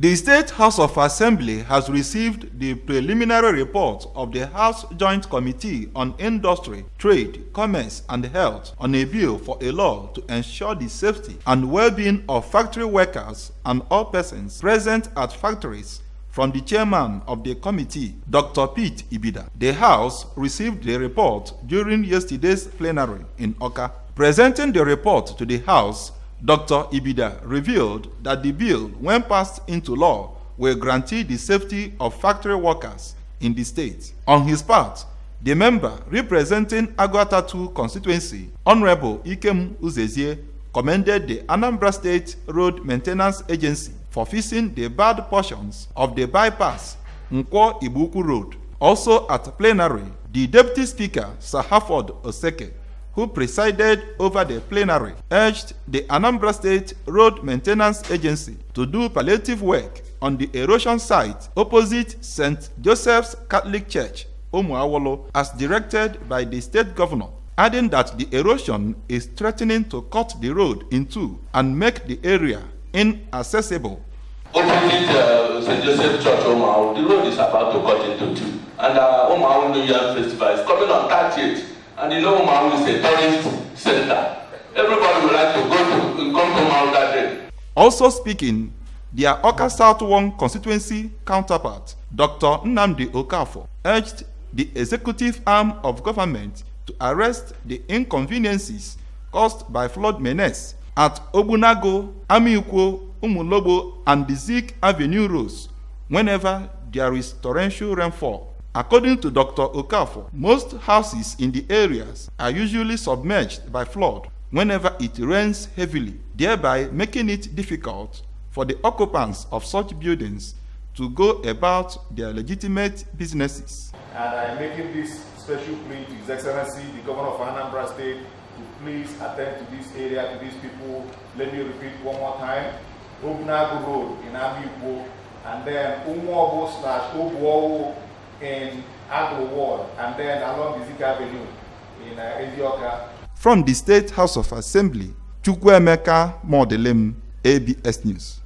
The State House of Assembly has received the preliminary report of the House Joint Committee on Industry, Trade, Commerce and Health on a bill for a law to ensure the safety and well-being of factory workers and all persons present at factories from the chairman of the committee, Dr. Pete Ibida. The House received the report during yesterday's plenary in Oka. Presenting the report to the House, Dr. Ibida revealed that the bill, when passed into law, will guarantee the safety of factory workers in the state. On his part, the member representing Agwata 2 constituency, Honorable Ikem Uzezie, commended the Anambra State Road Maintenance Agency for fixing the bad portions of the bypass Nkwo Ibuku Road. Also at plenary, the Deputy Speaker, Sir Harford Oseke, who presided over the plenary, urged the Anambra State Road Maintenance Agency to do palliative work on the erosion site opposite St. Joseph's Catholic Church, Omuawolo, as directed by the state governor, adding that the erosion is threatening to cut the road in two and make the area inaccessible. Opposite St. Joseph Church, Omuawolo, the road is about to cut into two. And Omuawolo New Year Festival is coming on 30th. And you know Omuawolo is a tourist center. Everybody would like to come to Omuawolo that day. Also speaking, their Oka South 1 constituency counterpart, Dr. Nnamdi Okafor, urged the executive arm of government to arrest the inconveniences caused by flood menace at Obunago, Amikwo, Umulobo, and the Zik Avenue roads whenever there is torrential rainfall. According to Dr. Okafor, most houses in the areas are usually submerged by flood whenever it rains heavily, thereby making it difficult for the occupants of such buildings to go about their legitimate businesses. And I'm making this special plea to His Excellency, the Governor of Anambra State, to please attend to this area, to these people. Let me repeat one more time. Obunago Road in Amikwo, and then Umuobo/Obuowo in Agro Ward, and then along the Zik Avenue in Ezioka. From the State House of Assembly, Chukwuemeka Modelem, ABS News.